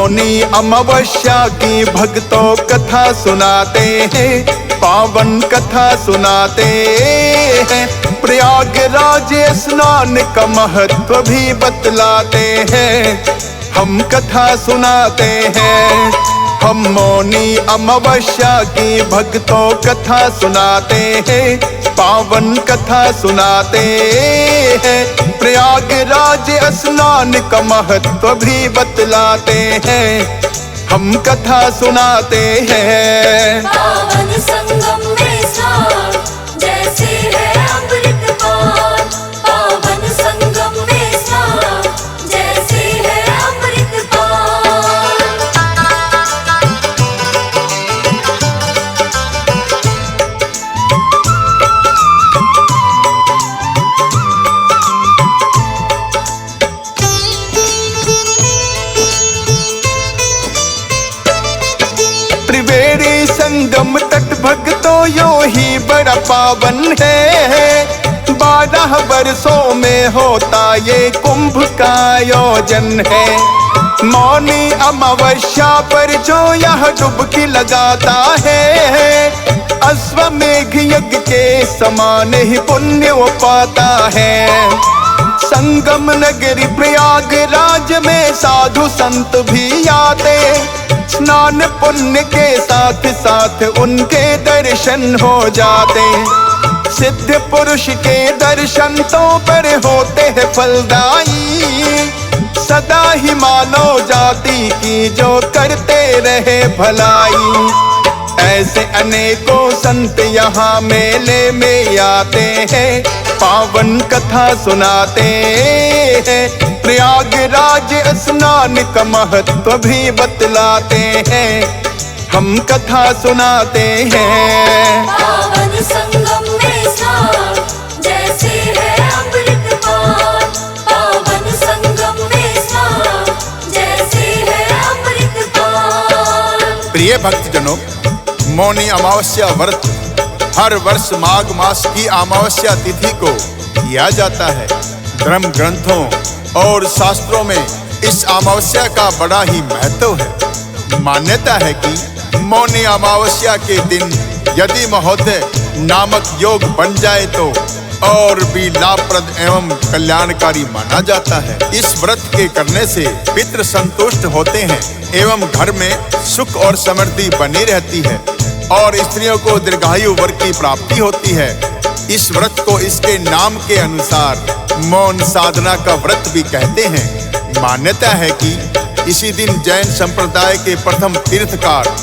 मौनी अमावस्या की भक्तों कथा सुनाते हैं, पावन कथा सुनाते हैं। प्रयागराज स्नान का महत्व भी बतलाते हैं, हम कथा सुनाते हैं। हम मौनी अमावस्या की भक्तों कथा सुनाते हैं, पावन कथा सुनाते हैं। प्रयागराज स्नान का महत्व भी बतलाते हैं, हम कथा सुनाते हैं। पावन संगम में स्नान जैसे है अमृत पान, पावन संगम में स्नान जैसे है अमृत पान। त्रिवेणी संगम तट भक्तों यो ही बड़ा पावन है। 12 वर्षों में होता ये कुंभ का आयोजन है। मौनी अमावस्या पर जो यह डुबकी लगाता है, अश्वमेघ यज्ञ के समान ही पुण्य वो पाता है। संगम नगरी प्रयागराज में साधु संत भी आते, स्नान पुण्य के साथ साथ उनके दर्शन हो जाते। सिद्ध पुरुष के दर्शन तो पर होते हैं फलदायी, सदा ही मानव जाति की जो करते रहे भलाई। ऐसे अनेकों संत यहाँ मेले में आते हैं, पावन कथा सुनाते हैं। प्रयागराज स्नान का महत्व भी बतलाते हैं, हम कथा सुनाते हैं। पावन संगम में स्नान जैसे है अमृत पान, पावन संगम में स्नान जैसे है अमृत पान। प्रिय भक्तजनों, मौनी अमावस्या व्रत हर वर्ष माघ मास की अमावस्या तिथि को किया जाता है। धर्म ग्रंथों और शास्त्रों में इस अमावस्या का बड़ा ही महत्व है। मान्यता है कि मौनी अमावस्या के दिन यदि महोदय नामक योग बन जाए तो और भी लाभप्रद एवं कल्याणकारी माना जाता है। इस व्रत के करने से पितृ संतुष्ट होते हैं एवं घर में सुख और समृद्धि बनी रहती है और स्त्रियों को दीर्घायु वर की प्राप्ति होती है। इस व्रत को इसके नाम के अनुसार मौन साधना का व्रत भी कहते हैं। मान्यता है कि इसी दिन जैन संप्रदाय के प्रथम तीर्थकार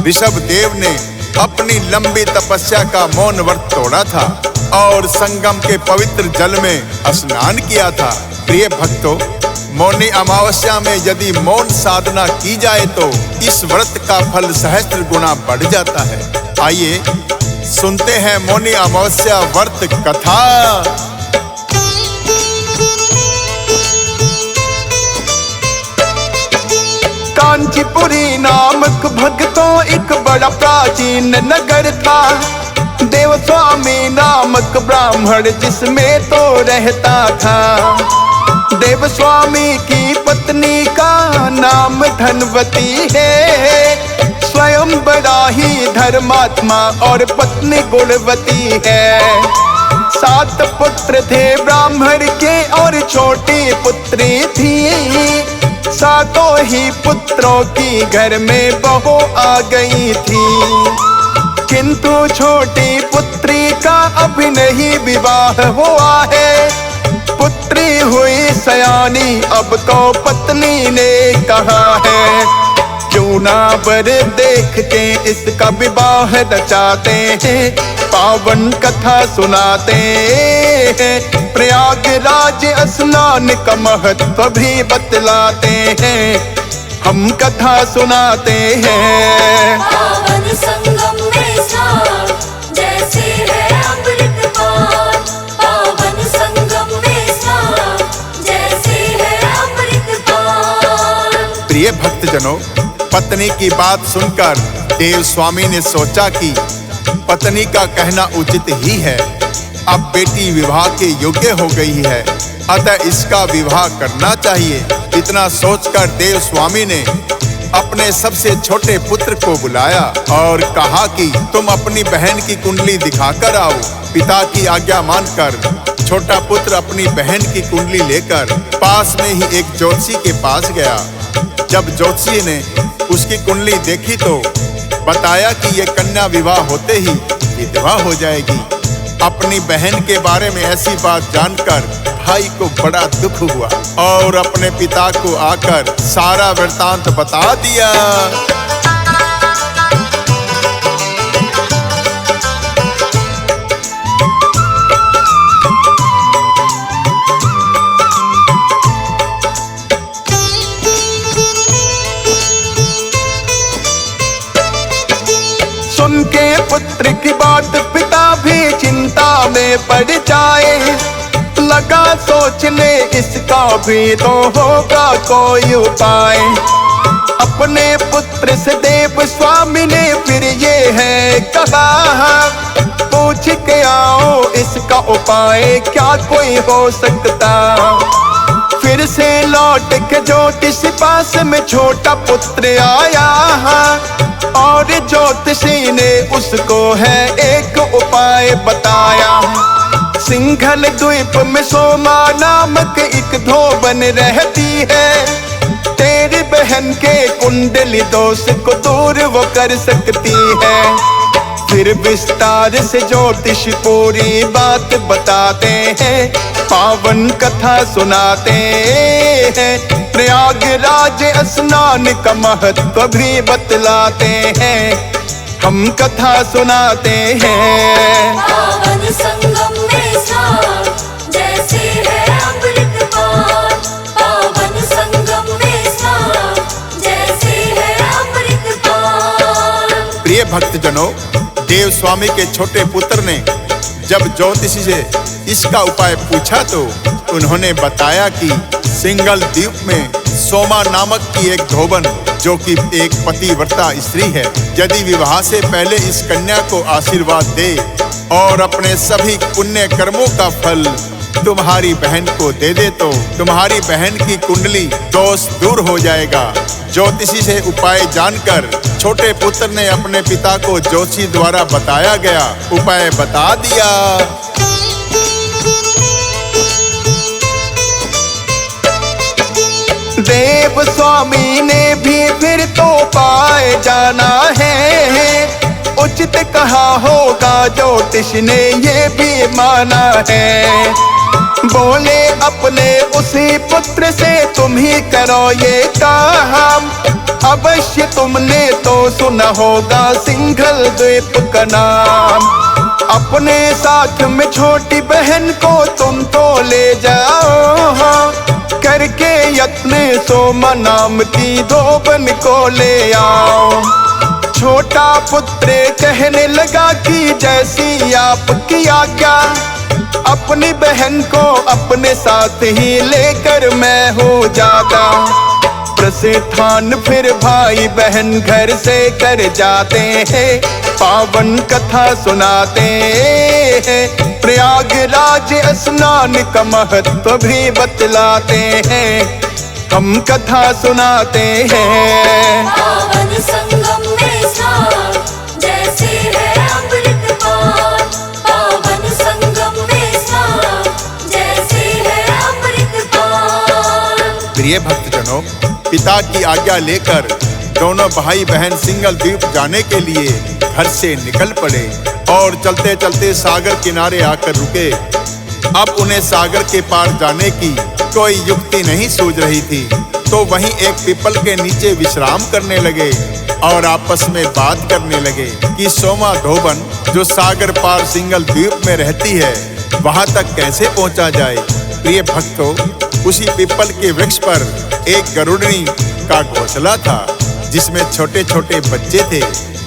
ऋषभ देव ने अपनी लंबी तपस्या का मौन व्रत तोड़ा था और संगम के पवित्र जल में स्नान किया था। प्रिय भक्तों, मौनी अमावस्या में यदि मौन साधना की जाए तो इस व्रत का फल सहस्त्र गुना बढ़ जाता है। आइए सुनते हैं मौनी अमावस्या व्रत कथा। कांचीपुरी नामक भक्तों एक बड़ा प्राचीन नगर था। देव स्वामी नामक ब्राह्मण जिसमें तो रहता था। देव स्वामी की पत्नी का नाम धनवती है, स्वयं बड़ा ही धर्मात्मा और पत्नी गुणवती है। 7 पुत्र थे ब्राह्मण के और छोटी पुत्री थी। 7 ही पुत्रों की घर में बहू आ गई थी, किंतु छोटी पुत्री का अभी नहीं विवाह हुआ है। पुत्री हुई सयानी, अब तो पत्नी ने कहा है, क्यों ना वर देख के इसका विवाह रचाते हैं, पावन कथा सुनाते हैं। प्रयागराज स्नान का महत्व भी बतलाते हैं, हम कथा सुनाते हैं। पावन संगम में स्नान जैसे है अमृत पान, पावन संगम में स्नान जैसे है अमृत पान। प्रिय भक्तजनों, पत्नी की बात सुनकर देव स्वामी ने सोचा कि पत्नी का कहना उचित ही है। अब बेटी विवाह के योग्य हो गई है, अतः इसका विवाह करना चाहिए। इतना सोचकर देव स्वामी ने अपने सबसे छोटे पुत्र को बुलाया और कहा कि तुम अपनी बहन की कुंडली दिखाकर आओ। पिता की आज्ञा मानकर छोटा पुत्र अपनी बहन की कुंडली लेकर पास में ही एक ज्योतिषी के पास गया। जब ज्योतिषी ने उसकी कुंडली देखी तो बताया कि यह कन्या विवाह होते ही विधवा हो जाएगी। अपनी बहन के बारे में ऐसी बात जानकर भाई को बड़ा दुख हुआ और अपने पिता को आकर सारा वृतांत बता दिया। सुन के पुत्र की बात पिता भी चिंता में पड़ जाए। लगा सोचने इसका भी तो होगा कोई उपाय। अपने पुत्र से देव स्वामी ने फिर ये है कहा, पूछ के आओ इसका उपाय क्या कोई हो सकता। फिर से लौट के ज्योतिष पास में छोटा पुत्र आया और ज्योतिषी ने उसको है एक उपाय बताया। सिंघल द्वीप में सोमा नामक एक धोबन रहती है। तेरी बहन के कुंडली दोष को दूर वो कर सकती है। फिर विस्तार से ज्योतिष पूरी बात बताते हैं, पावन कथा सुनाते हैं। प्रयागराज स्नान का महत्व भी बतलाते हैं, हम कथा सुनाते हैं। पावन संगम में स्नान जैसे है अमृत पान। पावन संगम में स्नान जैसे है अमृत पान। प्रिय भक्तजनों, देव स्वामी के छोटे पुत्र ने जब ज्योतिषी से इसका उपाय पूछा तो उन्होंने बताया कि सिंघल द्वीप में सोमा नामक की एक धोबन जो कि एक पतिव्रता स्त्री है, यदि विवाह से पहले इस कन्या को आशीर्वाद दे और अपने सभी पुण्य कर्मों का फल तुम्हारी बहन को दे दे तो तुम्हारी बहन की कुंडली दोष दूर हो जाएगा। ज्योतिषी से उपाय जानकर छोटे पुत्र ने अपने पिता को ज्योतिषी द्वारा बताया गया उपाय बता दिया। देव स्वामी ने भी फिर तो पाए जाना है। उचित कहा होगा ज्योतिष ने ये भी माना है। बोले अपने उसी पुत्र से तुम ही करो ये काम। अवश्य तुमने तो सुना होगा सिंघल द्वीप का नाम। अपने साथ में छोटी बहन को तुम तो ले जाओ, करके यत्न सोमा नाम की धोबन को ले आओ। छोटा पुत्र कहने लगा कि जैसी आपकी आज्ञा, अपनी बहन को अपने साथ ही लेकर मैं हो जाता। प्रस्थान फिर भाई बहन घर से कर जाते हैं, पावन कथा सुनाते हैं। प्रयागराज स्नान का महत्व भी बतलाते हैं, हम कथा सुनाते हैं। पावन संगम में स्नान जैसे है अमृत पान। पावन संगम में स्नान जैसे है अमृत पान। प्रिय भक्तजनों, पिता की आज्ञा लेकर दोनों भाई बहन सिंघल द्वीप जाने के लिए घर से निकल पड़े और चलते चलते सागर किनारे आकर रुके। अब उन्हें सागर के पार जाने की कोई युक्ति नहीं सूझ रही थी, तो वहीं एक पीपल के नीचे विश्राम करने लगे और आपस में बात करने लगे कि सोमा धोबन जो सागर पार सिंघल द्वीप में रहती है वहां तक कैसे पहुंचा जाए। प्रिय भक्तों, उसी पीपल के वृक्ष पर एक गरुड़नी का घोंसला था जिसमें छोटे छोटे बच्चे थे।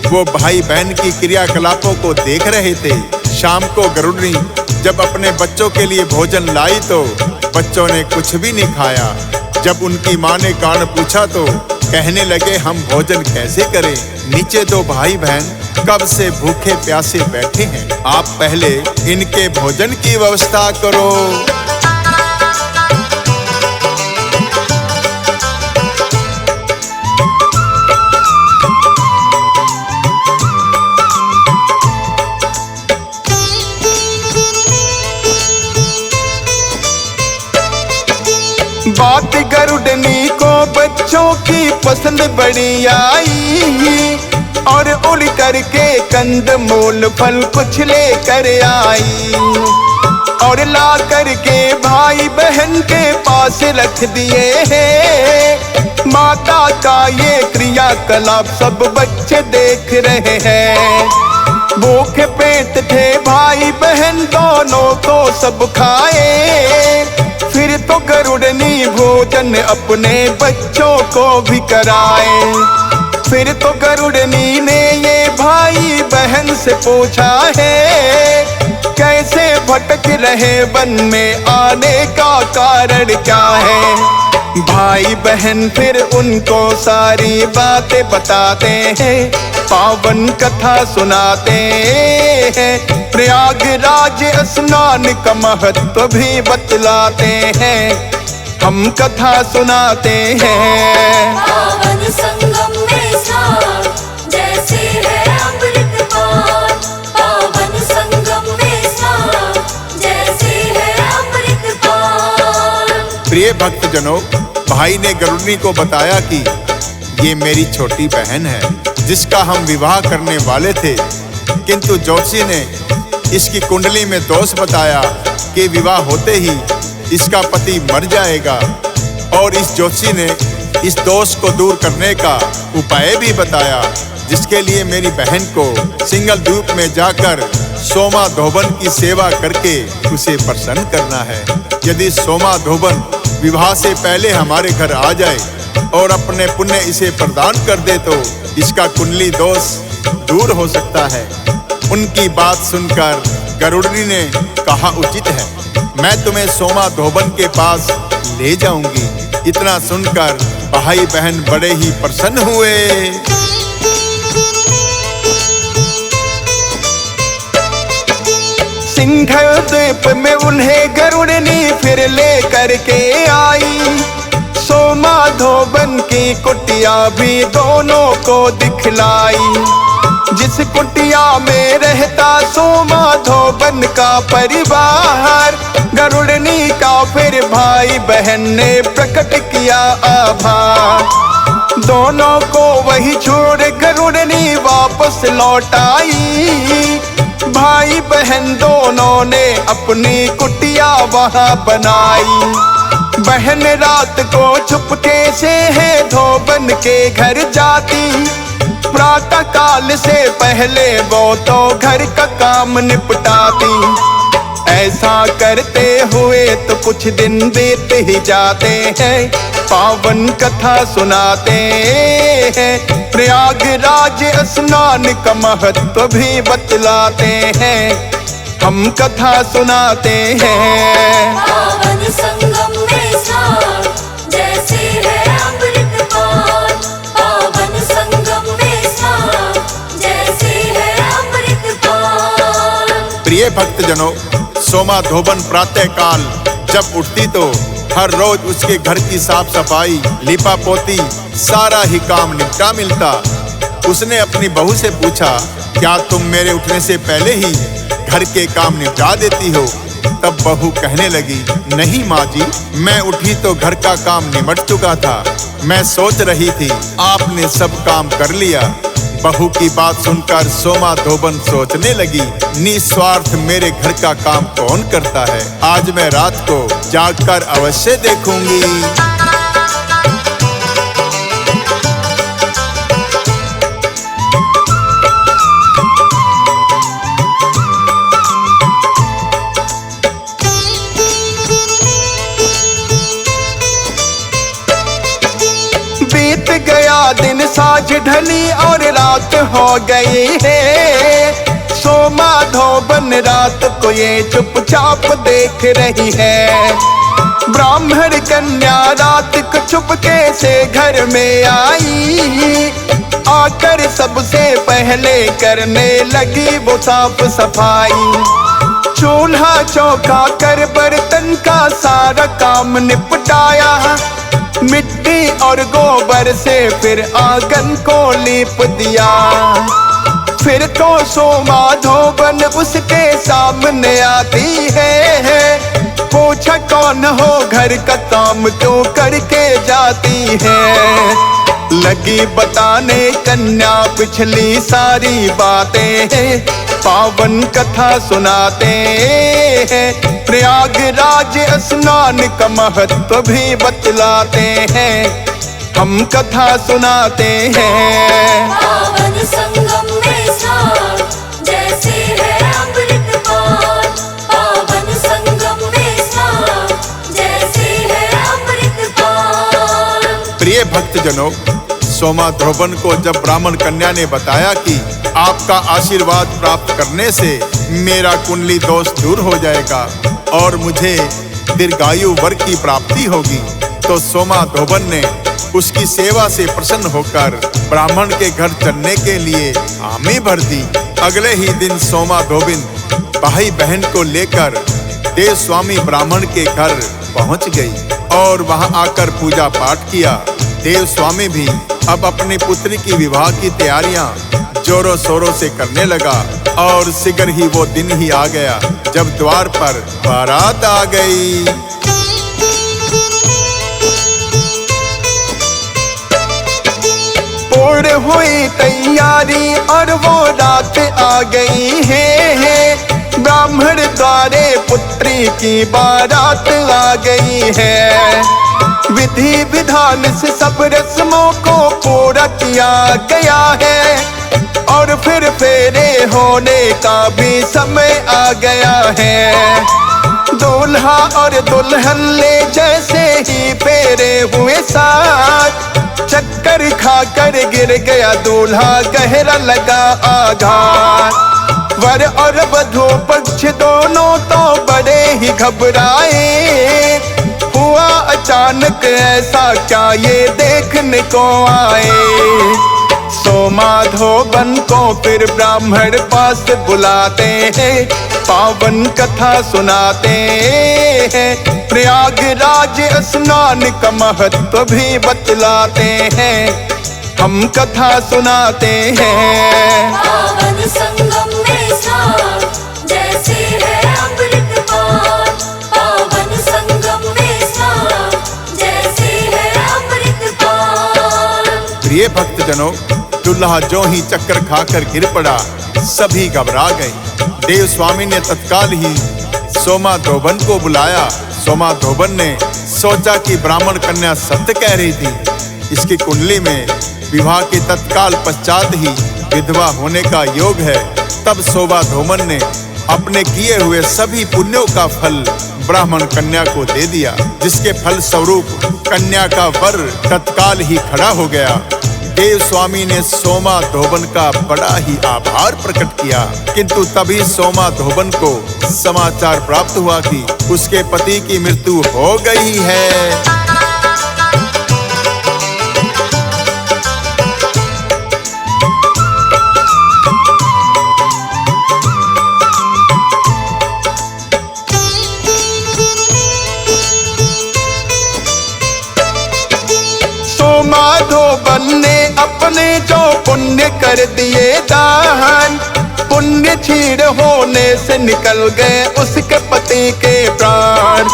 वो भाई बहन की क्रियाकलापों को देख रहे थे। शाम को गरुड़नी जब अपने बच्चों के लिए भोजन लाई तो बच्चों ने कुछ भी नहीं खाया। जब उनकी माँ ने कारण पूछा तो कहने लगे, हम भोजन कैसे करें, नीचे दो भाई बहन कब से भूखे प्यासे बैठे हैं, आप पहले इनके भोजन की व्यवस्था करो। बात गरुड़नी को बच्चों की पसंद बड़ी आई, और उड़ करके कंद मूल फल कुछ लेकर आई, और ला करके भाई बहन के पास रख दिए हैं। माता का ये क्रियाकलाप सब बच्चे देख रहे हैं। भूखे पेट थे भाई बहन दोनों तो सब खाए, फिर तो गरुड़नी भोजन अपने बच्चों को भी कराए। फिर तो गरुड़नी ने ये भाई बहन से पूछा है, कैसे भटक रहे वन में, आने का कारण क्या है। भाई बहन फिर उनको सारी बातें बताते हैं, पावन कथा सुनाते हैं। प्रयागराज स्नान का महत्व भी बतलाते हैं, हम कथा सुनाते हैं। पावन संगम में स्नान जैसे है अमृत पान, पावन संगम में स्नान जैसे है अमृत पान। प्रिय भक्तजनों, भाई ने गरुड़नी को बताया कि ये मेरी छोटी बहन है जिसका हम विवाह करने वाले थे, किंतु ज्योतिषी ने इसकी कुंडली में दोष बताया कि विवाह होते ही इसका पति मर जाएगा, और इस ज्योतिषी ने इस दोष को दूर करने का उपाय भी बताया, जिसके लिए मेरी बहन को सिंगल द्वीप में जाकर सोमा धोबन की सेवा करके उसे प्रसन्न करना है। यदि सोमा धोबन विवाह से पहले हमारे घर आ जाए और अपने पुण्य इसे प्रदान कर दे तो इसका कुंडली दोष दूर हो सकता है। उनकी बात सुनकर गरुड़नी ने कहा, उचित है, मैं तुम्हें सोमा धोबन के पास ले जाऊंगी। इतना सुनकर भाई बहन बड़े ही प्रसन्न हुए। सिंघल द्वीप में उन्हें गरुड़नी फिर ले करके आई, सोमा धोबन की कुटिया भी दोनों को दिखलाई। जिस कुटिया में रहता सोमा धोबन का परिवार, गरुड़नी का फिर भाई बहन ने प्रकट किया आभार। दोनों को वही छोड़ गरुड़नी वापस लौट आई। भाई बहन दोनों ने अपनी कुटिया वहाँ बनाई। बहन रात को छुपके से है धोबन के घर जाती, प्रातः काल से पहले वो तो घर का काम निपटाती। ऐसा करते हुए तो कुछ दिन बीत ही जाते हैं, पावन कथा सुनाते हैं। प्रयागराज स्नान का महत्व भी बतलाते हैं, हम कथा सुनाते हैं। पावन संगम में स्नान जैसे है अमृत पान, पावन संगम में स्नान जैसे है अमृत पान। प्रिय भक्तजनों, सोमा धोबन प्रातः काल जब उठती तो हर रोज उसके घर की साफ सफाई, लिपा पोती सारा ही काम निपटा मिलता। उसने अपनी बहू से पूछा, क्या तुम मेरे उठने से पहले ही घर के काम निपटा देती हो? तब बहू कहने लगी, नहीं माँ जी, मैं उठी तो घर का काम निमट चुका था। मैं सोच रही थी आपने सब काम कर लिया। बहू की बात सुनकर सोमा धोबन सोचने लगी, निस्वार्थ मेरे घर का काम कौन करता है? आज मैं रात को जागकर अवश्य देखूंगी। बीत गया दिन, साँझ ढली और रात हो गई है। सोमा धोबन रात को ये चुपचाप देख रही है। ब्राह्मण कन्या रात को चुपके से घर में आई, आकर सबसे पहले करने लगी वो साफ सफाई। चूल्हा चौका कर बर्तन का सारा काम निपटाया, मिट्टी और गोबर से फिर आंगन को लीप दिया। फिर तो सोमा धोबन उसके सामने आती है, पूछा कौन हो घर का काम क्यों करके जाती है। लगी बताने कन्या पिछली सारी बातें, पावन कथा सुनाते हैं। प्रयागराज स्नान का महत्व भी बतलाते हैं, हम कथा सुनाते हैं। पावन संगम में स्नान जैसे है अमृत पान। पावन संगम में स्नान जैसे है अमृत पान। प्रिय भक्तजनों, सोमा ध्रुवन को जब ब्राह्मण कन्या ने बताया कि आपका आशीर्वाद प्राप्त करने से मेरा कुंडली दोष दूर हो जाएगा और मुझे दीर्घायु वर की प्राप्ति होगी, तो सोमा ध्रुवन ने उसकी सेवा से प्रसन्न होकर ब्राह्मण के घर चलने के लिए हामी भर दी। अगले ही दिन सोमा ध्रुवन भाई बहन को लेकर देव स्वामी ब्राह्मण के घर पहुंच गई और वहां आकर पूजा पाठ किया। देव स्वामी भी अब अपनी पुत्री की विवाह की तैयारियां जोरों शोरों से करने लगा और शीघ्र ही वो दिन ही आ गया जब द्वार पर बारात आ गई। पूर्ण हुई तैयारी और वो रात आ गई है। ब्राह्मण द्वारे पुत्री की बारात आ गई है। विधि विधान से सब रस्मों को पूरा किया गया है और फिर फेरे होने का भी समय आ गया है। दूल्हा और दुल्हन ले जैसे ही फेरे हुए साथ, चक्कर खाकर गिर गया दूल्हा, गहरा लगा आघात। वर और वधू पक्ष दोनों तो बड़े ही घबराए। हुआ अचानक ऐसा क्या ये देखने को आए। सोमा ध्रुवन को फिर ब्राह्मण पास बुलाते हैं, पावन कथा सुनाते हैं। प्रयागराज स्नान का महत्व भी बतलाते हैं, हम कथा सुनाते हैं। पावन संगम में स्नान जैसे है अमृत पान। पावन संगम में स्नान जैसे है अमृत पान। प्रिय भक्तजनों, दूल्हा जो ही चक्कर खाकर गिर पड़ा, सभी घबरा गए। देव स्वामी ने तत्काल ही सोमा ध्रुवन को बुलाया। सोमा ध्रुवन ने सोचा कि ब्राह्मण कन्या सत्य कह रही थी, इसकी कुंडली में विवाह के तत्काल पश्चात ही विधवा होने का योग है। तब सोमा ध्रुवन ने अपने किए हुए सभी पुण्यों का फल ब्राह्मण कन्या को दे दिया, जिसके फल स्वरूप कन्या का वर तत्काल ही खड़ा हो गया। देव स्वामी ने सोमा ध्रुवन का बड़ा ही आभार प्रकट किया, किंतु तभी सोमा ध्रुवन को समाचार प्राप्त हुआ कि उसके पति की मृत्यु हो गई है। सोमा ध्रुवन ने अपने जो पुण्य कर दिए दान, पुण्य क्षीण होने से निकल गए उसके पति के प्राण।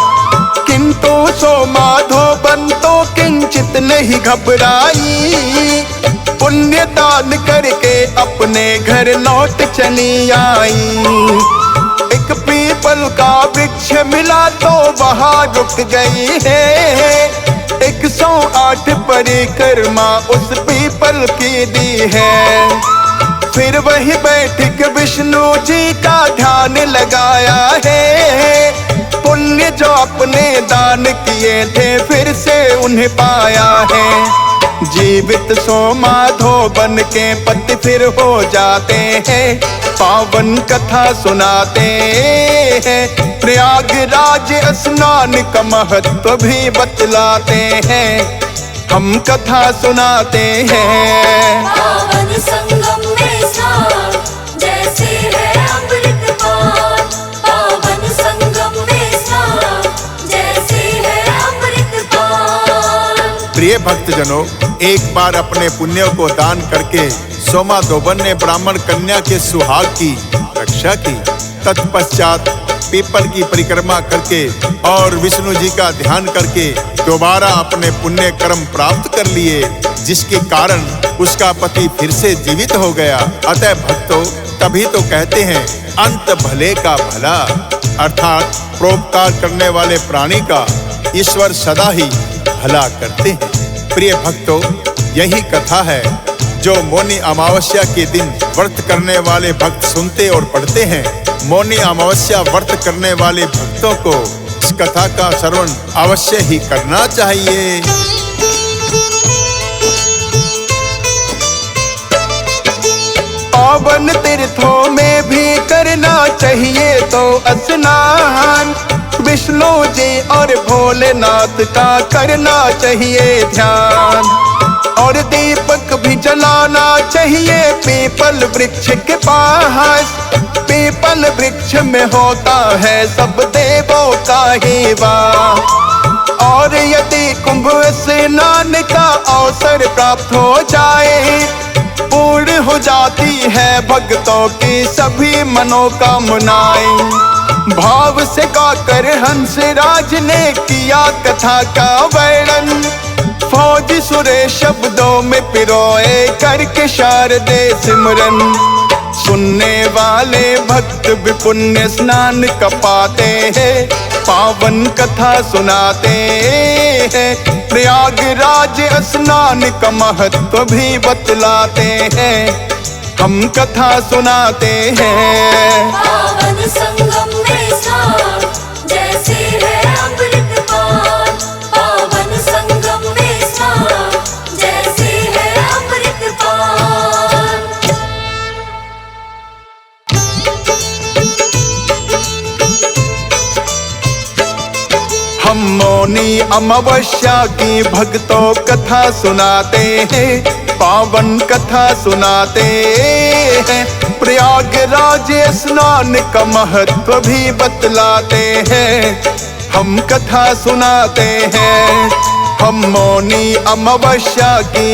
किंतु सोमा ध्रुवन तो किंचित नहीं घबराई, पुण्य दान करके अपने घर लौट चली आई। एक पीपल का वृक्ष मिला तो वहां रुक गई है। 108 परिक्रमा उस पीपल की दी है। फिर वही बैठ के विष्णु जी का ध्यान लगाया है। पुण्य जो अपने दान किए थे फिर से उन्हें पाया है। जीवित सोमा ध्रुवन के पति फिर हो जाते हैं, पावन कथा सुनाते हैं। प्रयागराज स्नान का महत्व भी बतलाते हैं, हम कथा सुनाते हैं। पावन संगम में स्नान जैसे है अमृत पान। पावन संगम में स्नान जैसे है अमृत पान। प्रिय भक्तजनों, एक बार अपने पुण्यों को दान करके सोमा ध्रुवन ने ब्राह्मण कन्या के सुहाग की रक्षा की। तत्पश्चात पीपल की परिक्रमा करके और विष्णु जी का ध्यान करके दोबारा अपने पुण्य कर्म प्राप्त कर लिए, जिसके कारण उसका पति फिर से जीवित हो गया। अतः भक्तों, तभी तो कहते हैं अंत भले का भला, अर्थात परोपकार करने वाले प्राणी का ईश्वर सदा ही भला करते हैं। प्रिय भक्तों, यही कथा है जो मौनी अमावस्या के दिन व्रत करने वाले भक्त सुनते और पढ़ते हैं। मौनी अमावस्या व्रत करने वाले भक्तों को इस कथा का श्रवण अवश्य ही करना चाहिए। पावन तीर्थों में भी करना चाहिए तो स्नान, विष्णु जी और भोलेनाथ का करना चाहिए ध्यान, और दीपक भी जलाना चाहिए पीपल वृक्ष के पास। पीपल वृक्ष में होता है सब देवों का ही वास। और यदि कुंभ स्नान का अवसर प्राप्त हो जाए, पूर्ण हो जाती है भक्तों की सभी मनोकामनाएं। भाव से गाकर हंसराज ने किया कथा का वर्णन, फौज सुरे शब्दों में पिरोए करके शारदे सिमरन। सुनने वाले भक्त भी पुण्य स्नान का पाते हैं, पावन कथा सुनाते हैं। प्रयागराज स्नान का महत्व भी बतलाते हैं, हम कथा सुनाते हैं। पावन संगम में स्नान जैसे है अमृत पान, पावन संगम में स्नान जैसे है अमृत पान। हम मौनी अमावस्या की भक्तों कथा सुनाते हैं, पावन कथा सुनाते हैं। प्रयागराज स्नान का महत्व भी बतलाते हैं, हम कथा सुनाते हैं। हम मौनी अमावस्या की